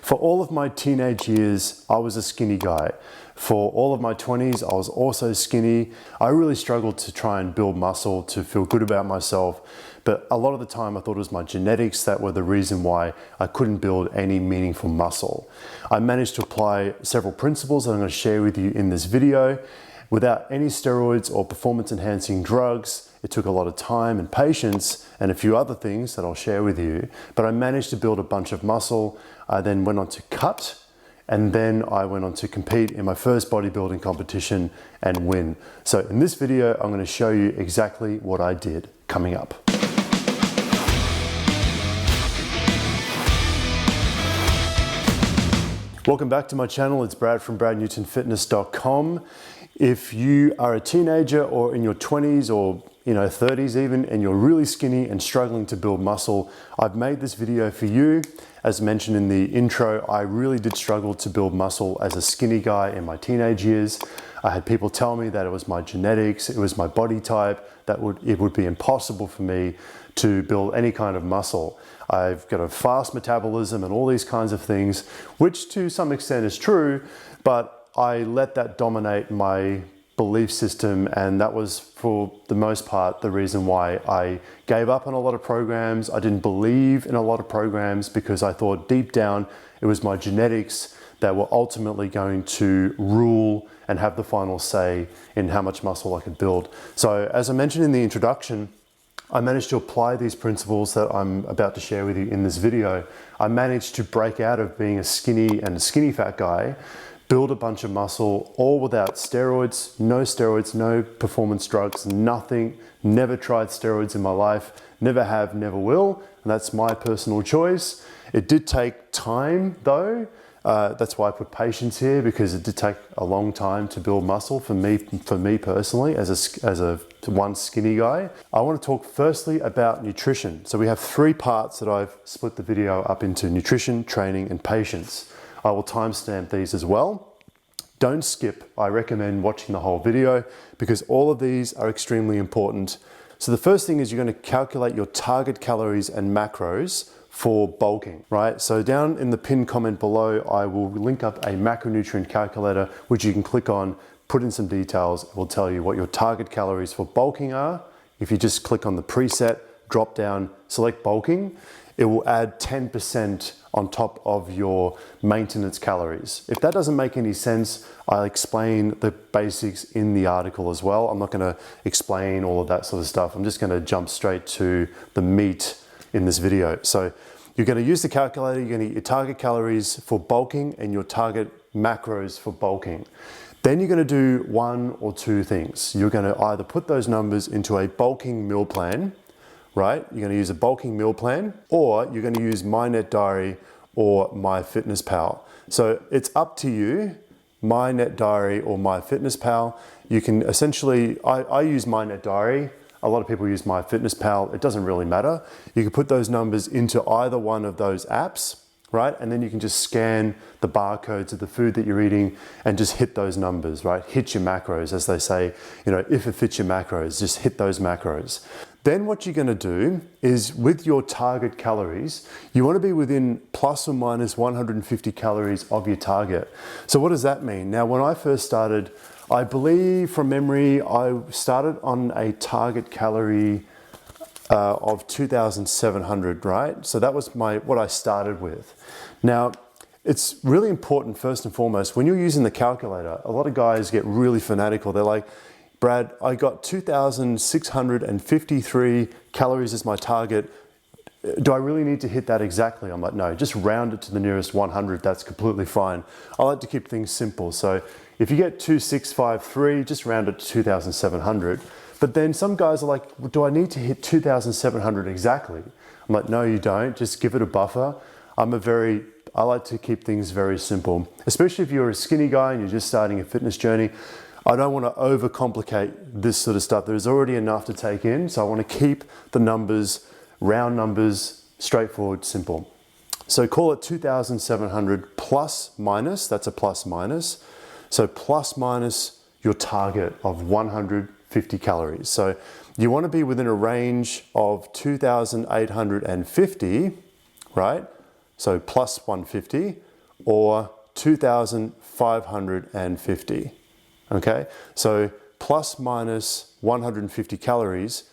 For all of my teenage years, I was a skinny guy. For all of my 20s, I was also skinny. I really struggled to try and build muscle, to feel good about myself. But a lot of the time I thought it was my genetics that were the reason why I couldn't build any meaningful muscle. I managed to apply several principles that I'm going to share with you in this video without any steroids or performance enhancing drugs. It took a lot of time and patience and a few other things that I'll share with you, but I managed to build a bunch of muscle. I then went on to cut, and then I went on to compete in my first bodybuilding competition and win. So in this video, I'm going to show you exactly what I did coming up. Welcome back to my channel. It's Brad from bradnewtonfitness.com. If you are a teenager or in your 20s or 30s even, and you're really skinny and struggling to build muscle, I've made this video for you. As mentioned in the intro, I really did struggle to build muscle as a skinny guy in my teenage years. I had people tell me that it was my genetics, it was my body type, that it would be impossible for me to build any kind of muscle. I've got a fast metabolism and all these kinds of things, which to some extent is true, but I let that dominate my belief system, and that was for the most part the reason why I gave up on a lot of programs. I didn't believe in a lot of programs because I thought deep down it was my genetics that were ultimately going to rule and have the final say in how much muscle I could build. So as I mentioned in the introduction, I managed to apply these principles that I'm about to share with you in this video. I managed to break out of being a skinny fat guy, build a bunch of muscle, all without steroids, no performance drugs, nothing. Never tried steroids in my life, never have, never will, and that's my personal choice. It did take time though. That's why I put patience here, because it did take a long time to build muscle for me personally as a one skinny guy. I want to talk firstly about nutrition. So we have three parts that I've split the video up into: nutrition, training, and patience. I will timestamp these as well. Don't skip. I recommend watching the whole video because all of these are extremely important. So the first thing is you're going to calculate your target calories and macros for bulking, right? So down in the pinned comment below, I will link up a macronutrient calculator, which you can click on, put in some details. It will tell you what your target calories for bulking are. If you just click on the preset, drop down, select bulking, it will add 10% on top of your maintenance calories. If that doesn't make any sense, I'll explain the basics in the article as well. I'm not gonna explain all of that sort of stuff. I'm just gonna jump straight to the meat in this video. So you're gonna use the calculator, you're gonna get your target calories for bulking and your target macros for bulking. Then you're gonna do one or two things. You're gonna either put those numbers into a bulking meal plan, right? You're gonna use a bulking meal plan, or you're gonna use MyNetDiary or MyFitnessPal. So it's up to you, MyNetDiary or MyFitnessPal. You can essentially, I use MyNetDiary. A lot of people use MyFitnessPal. It doesn't really matter. You can put those numbers into either one of those apps, right? And then you can just scan the barcodes of the food that you're eating and just hit those numbers, right? Hit your macros, as they say, if it fits your macros, just hit those macros. Then what you're gonna do is, with your target calories, you wanna be within plus or minus 150 calories of your target. So what does that mean? Now, when I first started, I believe from memory, I started on a target calorie of 2,700, right? So that was what I started with. Now, it's really important, first and foremost, when you're using the calculator, a lot of guys get really fanatical. They're like, Brad, I got 2,653 calories as my target. Do I really need to hit that exactly? I'm like, no, just round it to the nearest 100. That's completely fine. I like to keep things simple. So if you get 2,653, just round it to 2,700. But then some guys are like, well, do I need to hit 2,700 exactly? I'm like, no, you don't. Just give it a buffer. I like to keep things very simple, especially if you're a skinny guy and you're just starting a fitness journey. I don't want to overcomplicate this sort of stuff. There's already enough to take in, so I want to keep the numbers, round numbers, straightforward, simple. So call it 2,700 plus minus, that's a plus minus. So plus minus your target of 150 calories. So you want to be within a range of 2,850, right? So plus 150 or 2,550. Okay, so plus minus 150 calories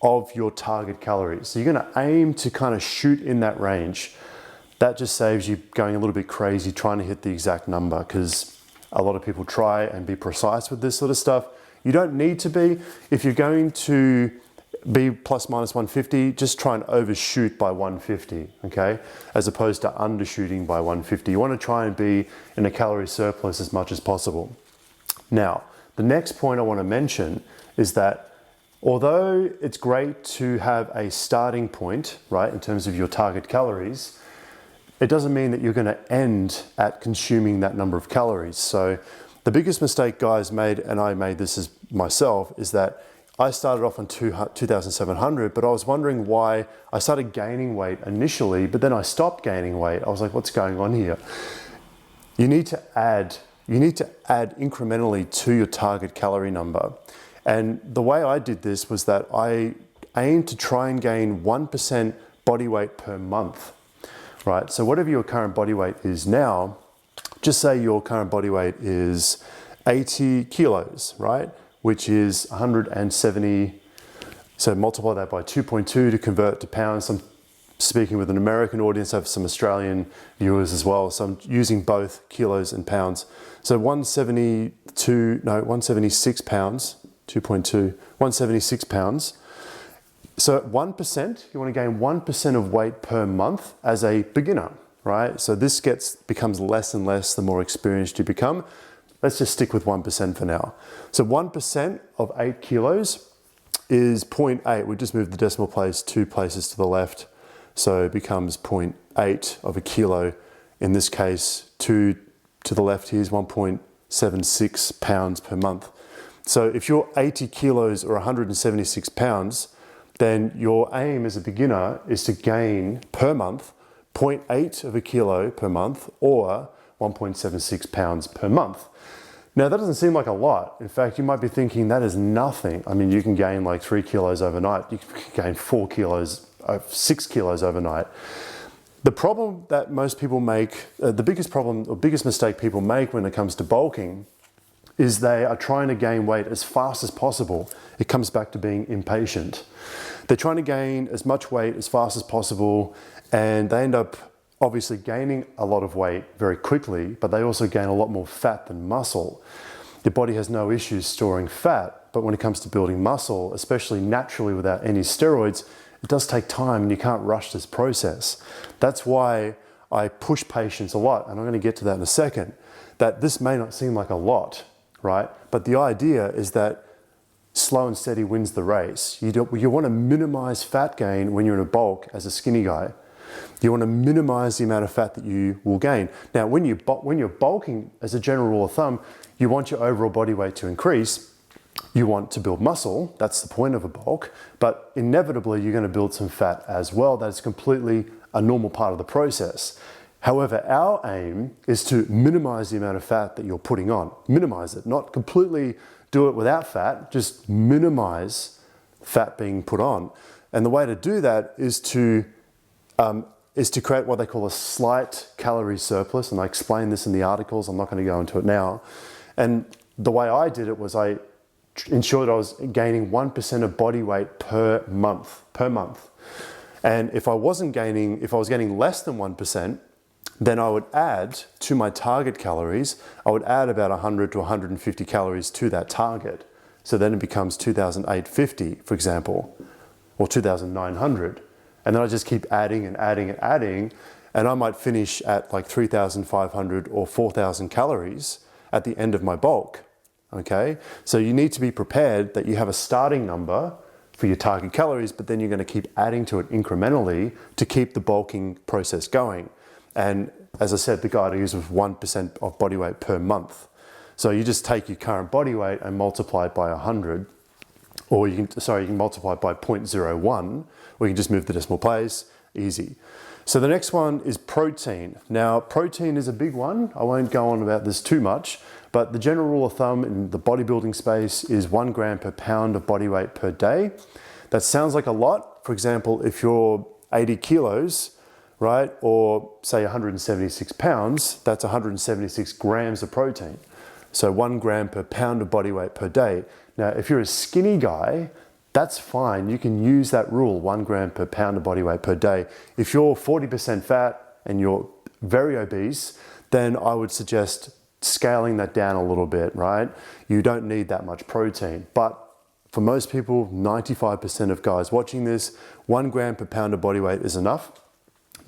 of your target calories. So you're going to aim to kind of shoot in that range. That just saves you going a little bit crazy trying to hit the exact number, because a lot of people try and be precise with this sort of stuff. You don't need to be. If you're going to be plus minus 150, just try and overshoot by 150, okay? As opposed to undershooting by 150. You want to try and be in a calorie surplus as much as possible. Now, the next point I want to mention is that although it's great to have a starting point, right, in terms of your target calories, it doesn't mean that you're going to end at consuming that number of calories. So the biggest mistake guys made, and I made this as myself, is that I started off on 2,700, but I was wondering why I started gaining weight initially, but then I stopped gaining weight. I was like, what's going on here? You need to add incrementally to your target calorie number. And the way I did this was that I aimed to try and gain 1% body weight per month, right? So whatever your current body weight is now, just say your current body weight is 80 kilos, right? Which is 170, so multiply that by 2.2 to convert to pounds. I'm speaking with an American audience, I have some Australian viewers as well, so I'm using both kilos and pounds. So 176 pounds, 2.2, 176 pounds. So at 1%, you want to gain 1% of weight per month as a beginner, right? So this becomes less and less the more experienced you become. Let's just stick with 1% for now. So 1% of 8 kilos is 0.8. We just moved the decimal place 2 places to the left. So it becomes 0.8 of a kilo. In this case, 2 to the left here is 1.76 pounds per month. So if you're 80 kilos or 176 pounds, then your aim as a beginner is to gain per month 0.8 of a kilo per month, or 1.76 pounds per month. Now that doesn't seem like a lot. In fact, you might be thinking that is nothing. I mean, you can gain like 3 kilos overnight. You can gain 4 kilos, 6 kilos overnight. The problem that most people make, the biggest problem or biggest mistake people make when it comes to bulking is they are trying to gain weight as fast as possible. It comes back to being impatient. They're trying to gain as much weight as fast as possible, and they end up obviously gaining a lot of weight very quickly, but they also gain a lot more fat than muscle. Your body has no issues storing fat, but when it comes to building muscle, especially naturally without any steroids, it does take time and you can't rush this process. That's why I push patients a lot, and I'm going to get to that in a second, that this may not seem like a lot, right? But the idea is that slow and steady wins the race. You want to minimize fat gain when you're in a bulk as a skinny guy. You want to minimize the amount of fat that you will gain. Now, when you're bulking, as a general rule of thumb, you want your overall body weight to increase. You want to build muscle. That's the point of a bulk. But inevitably, you're going to build some fat as well. That's completely a normal part of the process. However, our aim is to minimize the amount of fat that you're putting on. Minimize it, not completely do it without fat, just minimize fat being put on. And the way to do that is to create what they call a slight calorie surplus. And I explain this in the articles. I'm not going to go into it now. And the way I did it was I ensured I was gaining 1% of body weight per month. And if I was gaining less than 1%, then I would add to my target calories, I would add about 100 to 150 calories to that target. So then it becomes 2,850, for example, or 2,900. And then I just keep adding and adding and adding, and I might finish at like 3,500 or 4,000 calories at the end of my bulk, okay? So you need to be prepared that you have a starting number for your target calories, but then you're gonna keep adding to it incrementally to keep the bulking process going. And as I said, the guide I use was 1% of body weight per month. So you just take your current body weight and multiply it by 100, or you can multiply it by 0.01, or you can just move the decimal place, easy. So the next one is protein. Now, protein is a big one. I won't go on about this too much, but the general rule of thumb in the bodybuilding space is 1 gram per pound of body weight per day. That sounds like a lot. For example, if you're 80 kilos, right? Or say 176 pounds, that's 176 grams of protein. So 1 gram per pound of body weight per day. Now, if you're a skinny guy, that's fine. You can use that rule, 1 gram per pound of body weight per day. If you're 40% fat and you're very obese, then I would suggest scaling that down a little bit, right? You don't need that much protein. But for most people, 95% of guys watching this, 1 gram per pound of body weight is enough.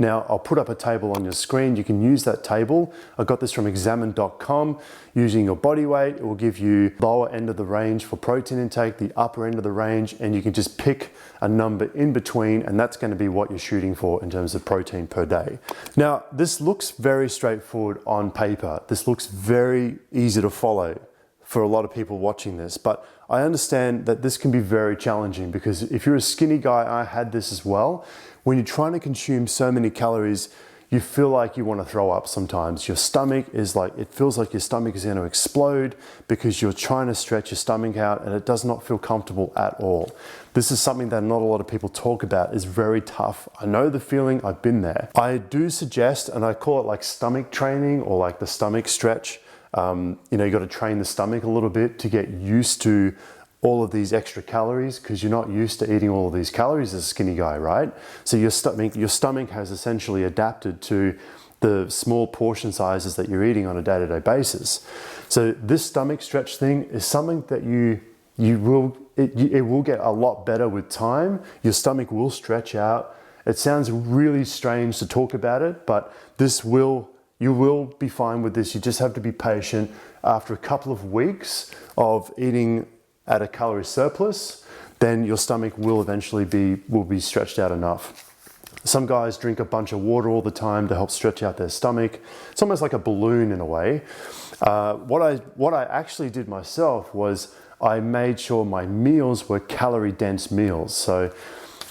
Now, I'll put up a table on your screen. You can use that table. I got this from examine.com. Using your body weight, it will give you lower end of the range for protein intake, the upper end of the range, and you can just pick a number in between, and that's going to be what you're shooting for in terms of protein per day. Now, this looks very straightforward on paper. This looks very easy to follow for a lot of people watching this, but I understand that this can be very challenging because if you're a skinny guy, I had this as well. When you're trying to consume so many calories, you feel like you want to throw up sometimes. Your stomach is like, it feels like your stomach is going to explode because you're trying to stretch your stomach out and it does not feel comfortable at all. This is something that not a lot of people talk about. It's very tough. I know the feeling, I've been there. I do suggest, and I call it like stomach training or like the stomach stretch. You know, you got to train the stomach a little bit to get used to all of these extra calories because you're not used to eating all of these calories as a skinny guy, right? So your stomach has essentially adapted to the small portion sizes that you're eating on a day-to-day basis. So this stomach stretch thing is something that it will get a lot better with time. Your stomach will stretch out. It sounds really strange to talk about it, but you will be fine with this. You just have to be patient. After a couple of weeks of eating at a calorie surplus, then your stomach will eventually be stretched out enough. Some guys drink a bunch of water all the time to help stretch out their stomach. It's almost like a balloon in a way. What I actually did myself was I made sure my meals were calorie dense meals. So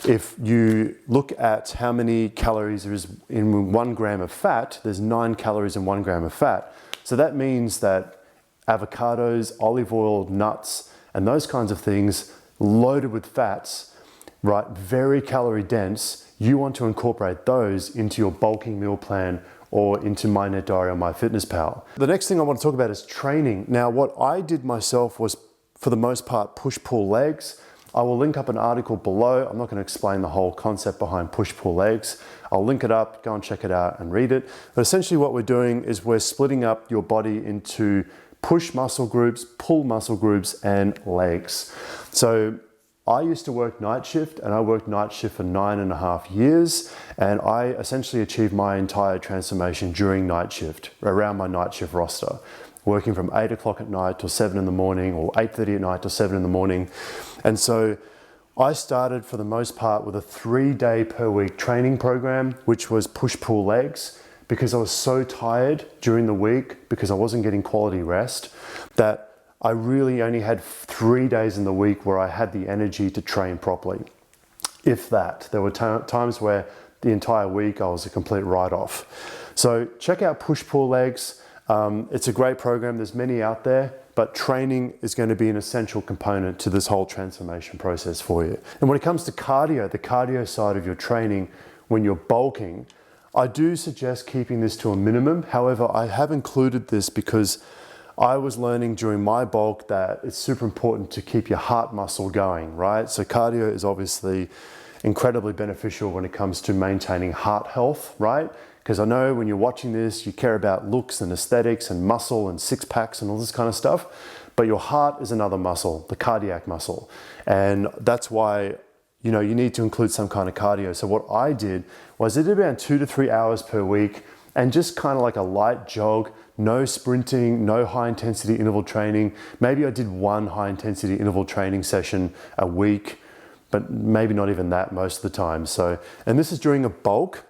if you look at how many calories there is in 1 gram of fat, there's 9 calories in 1 gram of fat. So that means that avocados, olive oil, nuts, and those kinds of things loaded with fats, right, very calorie dense, you want to incorporate those into your bulking meal plan or into MyNetDiary or MyFitnessPal. The next thing I want to talk about is training. Now, what I did myself was, for the most part, push-pull legs. I will link up an article below. I'm not going to explain the whole concept behind push-pull legs. I'll link it up, go and check it out and read it. But essentially what we're doing is we're splitting up your body into push muscle groups, pull muscle groups, and legs. So I used to work night shift, and I worked night shift for 9.5 years, and I essentially achieved my entire transformation during night shift, around my night shift roster, working from 8 o'clock at night till 7 in the morning, or 8:30 at night till 7 in the morning. And so I started for the most part with a 3-day per week training program, which was push-pull legs, because I was so tired during the week because I wasn't getting quality rest that I really only had 3 days in the week where I had the energy to train properly. If that. There were times where the entire week I was a complete write-off. So check out push-pull legs. It's a great program. There's many out there, but training is going to be an essential component to this whole transformation process for you. And when it comes to cardio, the cardio side of your training, when you're bulking, I do suggest keeping this to a minimum. However, I have included this because I was learning during my bulk that it's super important to keep your heart muscle going, right? So cardio is obviously incredibly beneficial when it comes to maintaining heart health, right? Because I know when you're watching this, you care about looks and aesthetics and muscle and six packs and all this kind of stuff, but your heart is another muscle, the cardiac muscle. And that's why, you know, you need to include some kind of cardio. So what I did was I did around 2 to 3 hours per week and just kind of like a light jog, no sprinting, no high intensity interval training. Maybe I did 1 high intensity interval training session a week, but maybe not even that most of the time. So, and this is during a bulk.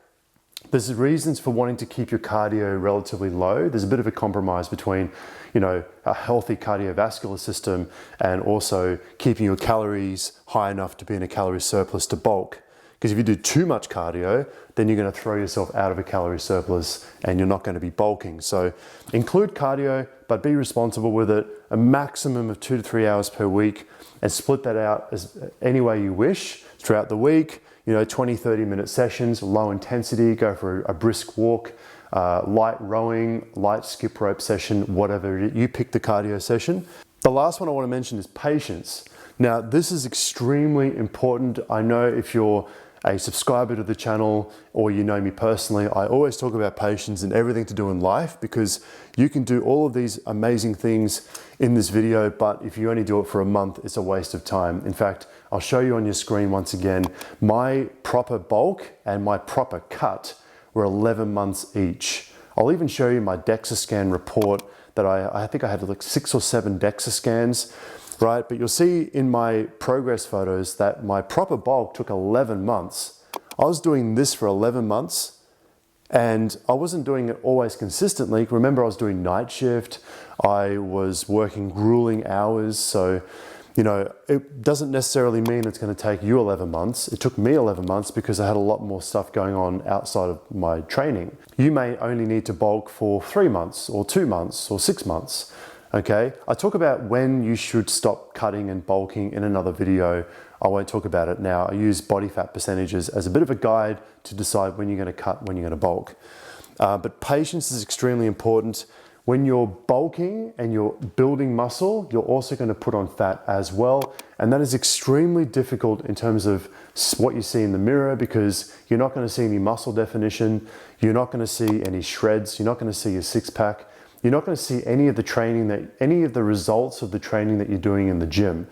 There's reasons for wanting to keep your cardio relatively low. There's a bit of a compromise between, you know, a healthy cardiovascular system and also keeping your calories high enough to be in a calorie surplus to bulk. Because if you do too much cardio, then you're going to throw yourself out of a calorie surplus and you're not going to be bulking. So include cardio, but be responsible with it. A maximum of 2 to 3 hours per week, and split that out as any way you wish throughout the week. 20, 30-minute sessions, low intensity, go for a brisk walk, light rowing, light skip rope session, whatever. You pick the cardio session. The last one I want to mention is patience. Now, this is extremely important. I know if you're a subscriber to the channel or you know me personally, I always talk about patience and everything to do in life, because you can do all of these amazing things in this video, but if you only do it for a month, it's a waste of time. In fact, I'll show you on your screen once again, my proper bulk and my proper cut were 11 months each. I'll even show you my DEXA scan report that I think I had like 6 or 7 DEXA scans. Right, but you'll see in my progress photos that my proper bulk took 11 months. I was doing this for 11 months and I wasn't doing it always consistently. Remember, I was doing night shift. I was working grueling hours. So, it doesn't necessarily mean it's going to take you 11 months. It took me 11 months because I had a lot more stuff going on outside of my training. You may only need to bulk for 3 months or 2 months or 6 months. Okay, I talk about when you should stop cutting and bulking in another video. I won't talk about it now. I use body fat percentages as a bit of a guide to decide when you're going to cut, when you're going to bulk. But patience is extremely important. When you're bulking and you're building muscle, you're also going to put on fat as well. And that is extremely difficult in terms of what you see in the mirror, because you're not going to see any muscle definition. You're not going to see any shreds. You're not going to see a six-pack. You're not going to see any of the results of the training that you're doing in the gym.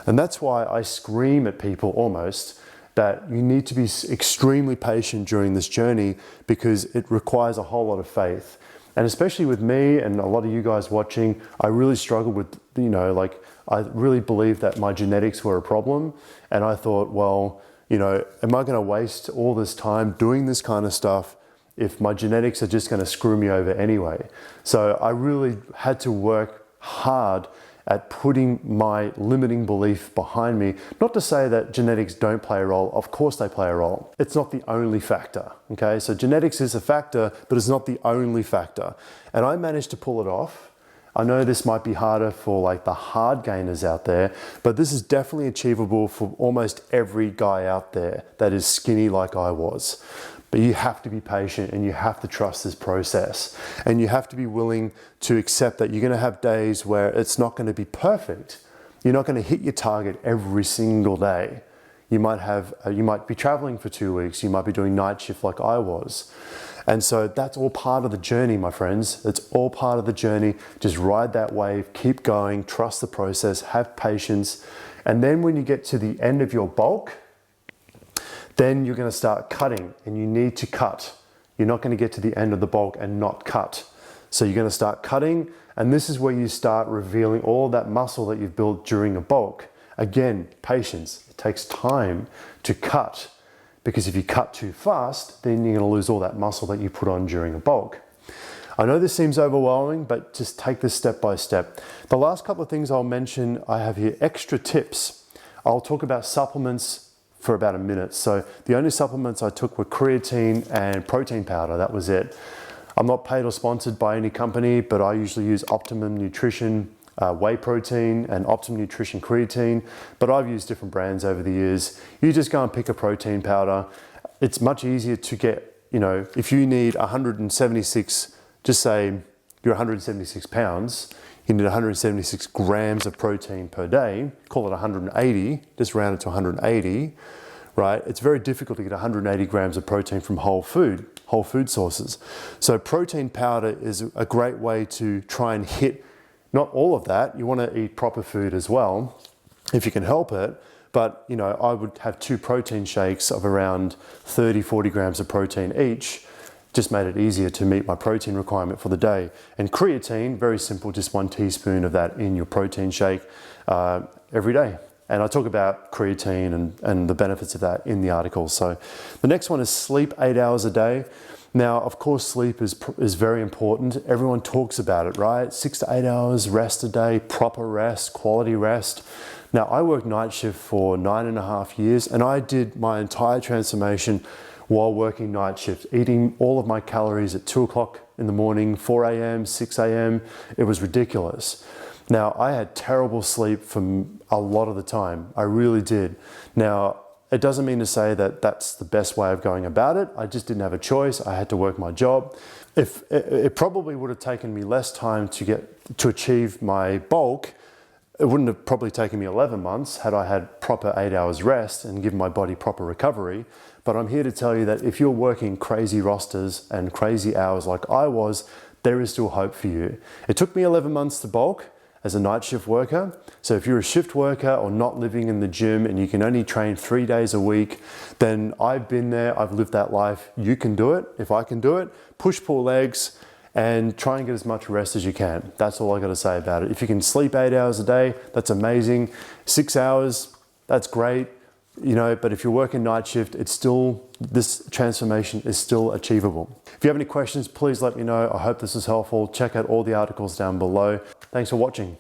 And that's why I scream at people almost that you need to be extremely patient during this journey, because it requires a whole lot of faith. And especially with me and a lot of you guys watching, I really struggled with, I really believed that my genetics were a problem. And I thought, well, am I going to waste all this time doing this kind of stuff if my genetics are just going to screw me over anyway? So I really had to work hard at putting my limiting belief behind me. Not to say that genetics don't play a role. Of course they play a role. It's not the only factor, okay? So genetics is a factor, but it's not the only factor. And I managed to pull it off. I know this might be harder for like the hard gainers out there, but this is definitely achievable for almost every guy out there that is skinny like I was. But you have to be patient and you have to trust this process, and you have to be willing to accept that you're going to have days where it's not going to be perfect. You're not going to hit your target every single day. You might be traveling for 2 weeks. You might be doing night shift like I was. And so that's all part of the journey, my friends. It's all part of the journey. Just ride that wave, keep going, trust the process, have patience. And then when you get to the end of your bulk, then you're going to start cutting, and you need to cut. You're not going to get to the end of the bulk and not cut. So you're going to start cutting, and this is where you start revealing all that muscle that you've built during a bulk. Again, patience. It takes time to cut, because if you cut too fast, then you're going to lose all that muscle that you put on during a bulk. I know this seems overwhelming, but just take this step by step. The last couple of things I'll mention, I have here extra tips. I'll talk about supplements for about a minute. So the only supplements I took were creatine and protein powder. That was it. I'm not paid or sponsored by any company, but I usually use Optimum Nutrition whey protein and Optimum Nutrition creatine, but I've used different brands over the years. You just go and pick a protein powder. It's much easier to get, if you need 176, just say you're 176 pounds, you need 176 grams of protein per day, call it 180, just round it to 180, right? It's very difficult to get 180 grams of protein from whole food sources. So protein powder is a great way to try and hit, not all of that. You want to eat proper food as well, if you can help it. But, I would have 2 protein shakes of around 30, 40 grams of protein each. Just made it easier to meet my protein requirement for the day. And creatine, very simple, just 1 teaspoon of that in your protein shake every day. And I talk about creatine and the benefits of that in the article. So the next one is sleep 8 hours a day. Now, of course, sleep is very important. Everyone talks about it, right? 6 to 8 hours rest a day, proper rest, quality rest. Now, I worked night shift for 9.5 years, and I did my entire transformation while working night shift, eating all of my calories at 2 o'clock in the morning, 4 a.m., 6 a.m. It was ridiculous. Now, I had terrible sleep for a lot of the time. I really did. Now, it doesn't mean to say that that's the best way of going about it. I just didn't have a choice. I had to work my job. If it probably would have taken me less time to achieve my bulk, it wouldn't have probably taken me 11 months had I had proper 8 hours rest and given my body proper recovery. But I'm here to tell you that if you're working crazy rosters and crazy hours like I was, there is still hope for you. It took me 11 months to bulk as a night shift worker. So if you're a shift worker or not living in the gym and you can only train 3 days a week, then I've been there, I've lived that life. You can do it. If I can do it, push, pull legs, and try and get as much rest as you can. That's all I got to say about it. If you can sleep 8 hours a day, that's amazing. 6 hours, that's great. But if you're working night shift, this transformation is still achievable. If you have any questions, please let me know. I hope this is helpful. Check out all the articles down below. Thanks for watching.